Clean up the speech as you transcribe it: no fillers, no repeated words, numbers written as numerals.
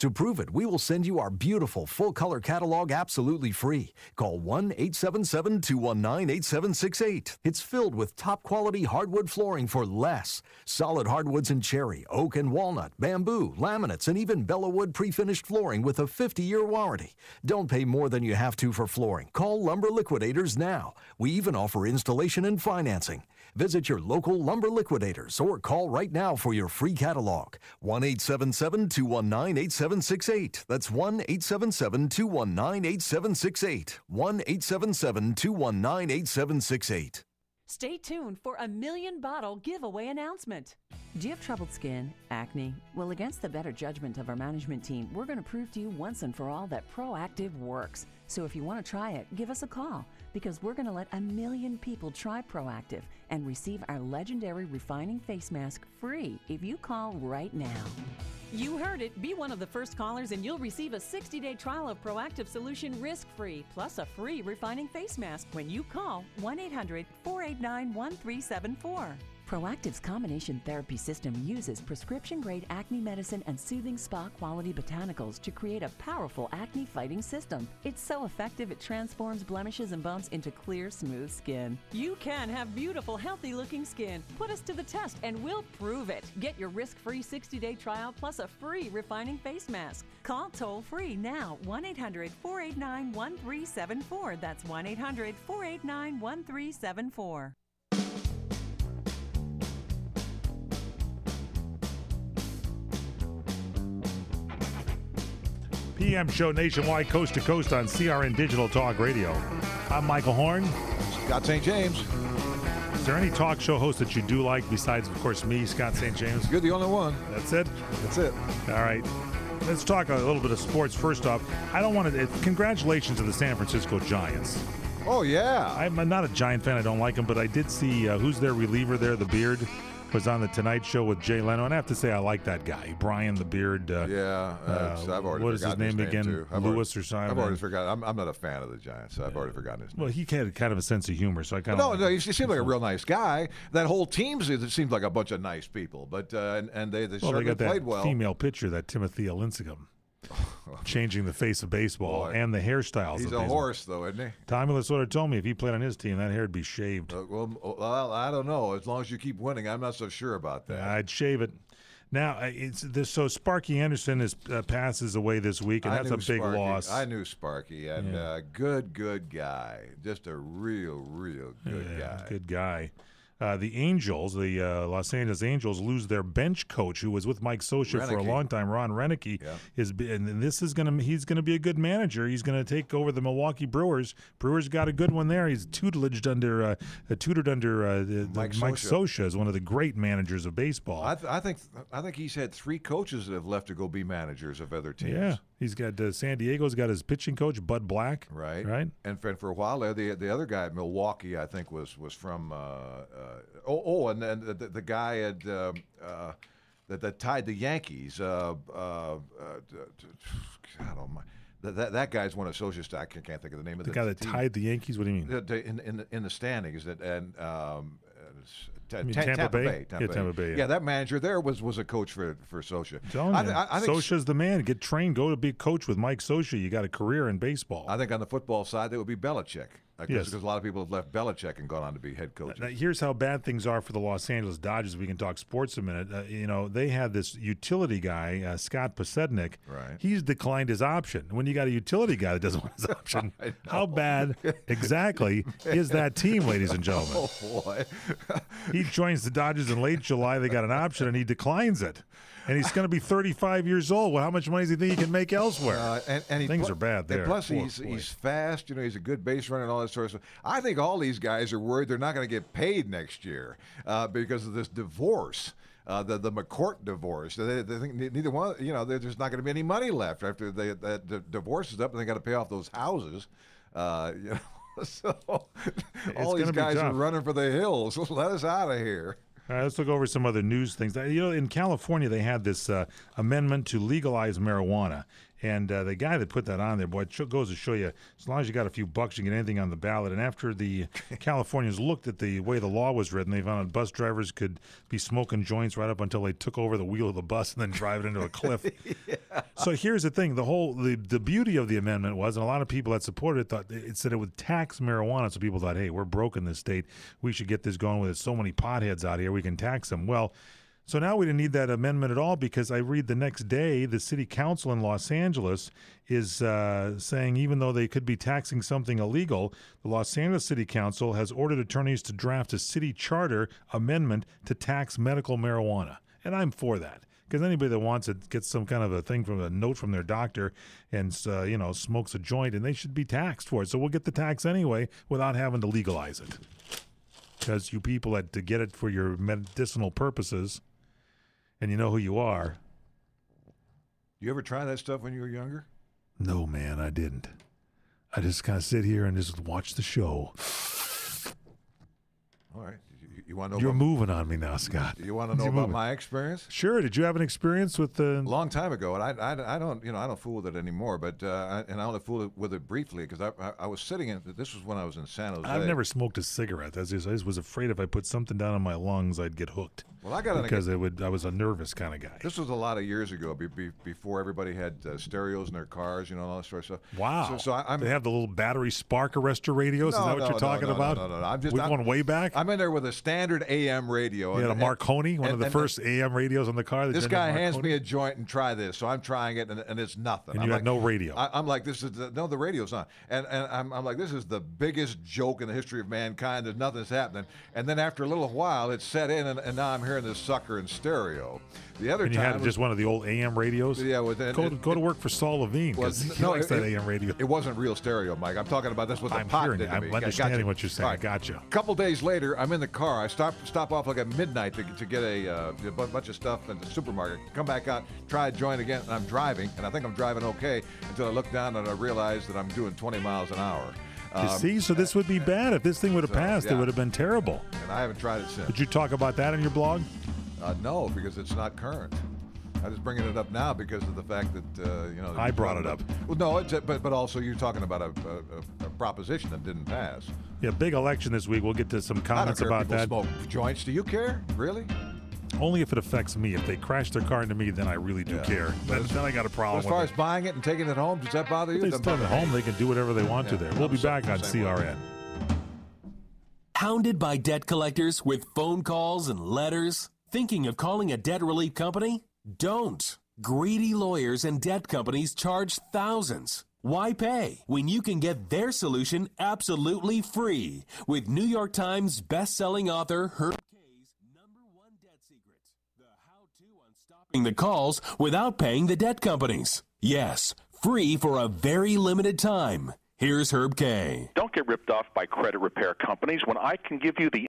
To prove it, we will send you our beautiful full-color catalog absolutely free. Call 1-877-219-8768. It's filled with top-quality hardwood flooring for less. Solid hardwoods in cherry, oak and walnut, bamboo, laminates, and even Bellawood pre-finished flooring with a 50-year warranty. Don't pay more than you have to for flooring. Call Lumber Liquidators now. We even offer installation and financing. Visit your local Lumber Liquidators or call right now for your free catalog. 1-877-219-8768. That's 1-877-219-8768. 1-877-219-8768. Stay tuned for a 1,000,000-bottle giveaway announcement. Do you have troubled skin, acne? Well, against the better judgment of our management team, we're going to prove to you once and for all that Proactiv works. So if you want to try it, give us a call, because we're going to let 1,000,000 people try Proactiv and receive our legendary refining face mask free if you call right now. You heard it. Be one of the first callers and you'll receive a 60-day trial of Proactiv solution risk-free, plus a free refining face mask when you call 1-800-489-1374. Proactiv's combination therapy system uses prescription-grade acne medicine and soothing spa-quality botanicals to create a powerful acne-fighting system. It's so effective it transforms blemishes and bumps into clear, smooth skin. You can have beautiful, healthy-looking skin. Put us to the test and we'll prove it. Get your risk-free 60-day trial plus a free refining face mask. Call toll-free now, 1-800-489-1374. That's 1-800-489-1374. PM show nationwide, coast to coast on CRN Digital Talk Radio. I'm Michael Horn. Scott St. James. Is there any talk show host that you do like besides, of course, me, Scott St. James? You're the only one. That's it? That's it. All right. Let's talk a little bit of sports. First off, I don't want to. Congratulations to the San Francisco Giants. Oh, yeah. I'm not a Giant fan. I don't like him, but I did see who's their reliever there, the Beard. Was on the Tonight Show with Jay Leno, and I have to say I like that guy, Brian the Beard. I've already what is his name again? Too. Lewis or something. I've already forgotten. I'm not a fan of the Giants, so I've already forgotten his name. Well, he had kind of a sense of humor, so I kind of. No, he seemed like a real nice guy. That whole team seemed like a bunch of nice people, but and they certainly got played that well. Female pitcher, that Timothy Lincecum. Changing the face of baseball and the hairstyles. He's a horse, though, isn't he? Tommy Lasorda told me if he played on his team, that hair would be shaved. Well, I don't know. As long as you keep winning, I'm not so sure about that. I'd shave it. Now, so Sparky Anderson passes away this week, and that's a big loss. I knew Sparky, and good guy. Just a real good guy. Good guy. The Angels, the Los Angeles Angels, lose their bench coach who was with Mike Scioscia for a long time. Ron Renicky and he's gonna be a good manager. He's gonna take over the Milwaukee Brewers. Brewers got a good one there. He's tutored under Mike Scioscia as one of the great managers of baseball. I think he's had 3 coaches that have left to go be managers of other teams. Yeah. He's got San Diego's got his pitching coach Bud Black, right? And for a while there, the other guy at Milwaukee, I think, was from and then the guy that tied the Yankees. God almighty. That guy's one of Scioscia's. I can't think of the name of the guy that team. tied the Yankees. What do you mean? In the standings Tampa Bay. Tampa Bay. Yeah, that manager there was a coach for Scioscia. I think Scioscia's the man. Get trained. Go to be a coach with Mike Scioscia. You got a career in baseball. I think on the football side, that would be Belichick. Because a lot of people have left Belichick and gone on to be head coaches. Now, here's how bad things are for the Los Angeles Dodgers. We can talk sports a minute. They had this utility guy, Scott Posednik. Right. He's declined his option. When you got a utility guy that doesn't want his option, how bad exactly is that team, ladies and gentlemen? Oh, boy. He joins the Dodgers in late July. They got an option, and he declines it. And he's going to be 35 years old. Well, how much money does he think he can make elsewhere? Things are bad there. And plus, he's fast. He's a good base runner and all that sort of stuff. I think all these guys are worried they're not going to get paid next year because of this divorce. The McCourt divorce. They think neither one. There's not going to be any money left after the divorce is up, and they got to pay off those houses. So all these guys are running for the hills. Let us out of here. All right, let's look over some other news things. In California, they had this amendment to legalize marijuana. And the guy that put that on there, boy, it goes to show you, as long as you got a few bucks, you get anything on the ballot. And after the Californians looked at the way the law was written, they found out bus drivers could be smoking joints right up until they took over the wheel of the bus and then drive it into a cliff. Yeah. So here's the thing. The beauty of the amendment was, and a lot of people that supported it thought it said it would tax marijuana. So people thought, hey, we're broke in this state. We should get this going with it. So many potheads out here, we can tax them. Well, so now we didn't need that amendment at all, because I read the next day the city council in Los Angeles is saying even though they could be taxing something illegal, the Los Angeles City Council has ordered attorneys to draft a city charter amendment to tax medical marijuana. And I'm for that, because anybody that wants it gets some kind of a note from their doctor and smokes a joint, and they should be taxed for it. So we'll get the tax anyway without having to legalize it, because you people had to get it for your medicinal purposes. And you know who you are. You ever try that stuff when you were younger? No, man, I didn't. I just kind of sit here and just watch the show. All right. You want to know? You're moving on me now, Scott. You want to know about my experience? Sure. Did you have an experience with the? Long time ago, and I don't fool with it anymore. But I only fool with it briefly, because I was sitting in. This was when I was in San Jose. I've never smoked a cigarette. I just was afraid if I put something down in my lungs, I'd get hooked. Well, I got because I was a nervous kind of guy. This was a lot of years ago, before everybody had stereos in their cars, all that sort of stuff. Wow. So they have the little battery spark arrestor radios. Is that what you're talking about? No. I'm going way back. I'm in there with a standard AM radio. You had a Marconi, one of the first AM radios on the car. This guy hands me a joint and try this, so I'm trying it, and it's nothing. And you had no radio. I'm like, the radio's on, and I'm like, this is the biggest joke in the history of mankind. There's nothing's happening, and then after a little while, it set in, and now I'm hearing this sucker in stereo. The other and you had just one of the old AM radios. Yeah, go to work for Saul Levine, because he likes that AM radio. It wasn't real stereo, Mike. I'm talking about this with the pot. I'm understanding what you're saying. Right. I gotcha. A couple days later, I'm in the car. I stop off like at midnight to get a bunch of stuff in the supermarket. Come back out, try a joint again, and I'm driving, and I think I'm driving okay until I look down and I realize that I'm doing 20 miles an hour. You see, so this would be bad. If this thing would have passed, yeah. It would have been terrible. And I haven't tried it since. Did you talk about that in your blog? No, because it's not current. I'm just bringing it up now because of the fact that I brought it up. Well, no, but also you're talking about a proposition that didn't pass. Yeah, big election this week. We'll get to some comments about that. Smoke joints. Do you care? Really? Only if it affects me. If they crash their car into me, then I really do care. Then I got a problem. As far as buying it and taking it home, does that bother you? If they still at home, they can do whatever they want to there. We'll be back on CRN. Hounded by debt collectors with phone calls and letters? Thinking of calling a debt relief company? Don't. Greedy lawyers and debt companies charge thousands. Why pay when you can get their solution absolutely free with New York Times best-selling author Herb Kay's #1 debt secret, the how-to on stopping the calls without paying the debt companies. Yes, free for a very limited time. Here's Herb Kay. Don't get ripped off by credit repair companies when I can give you the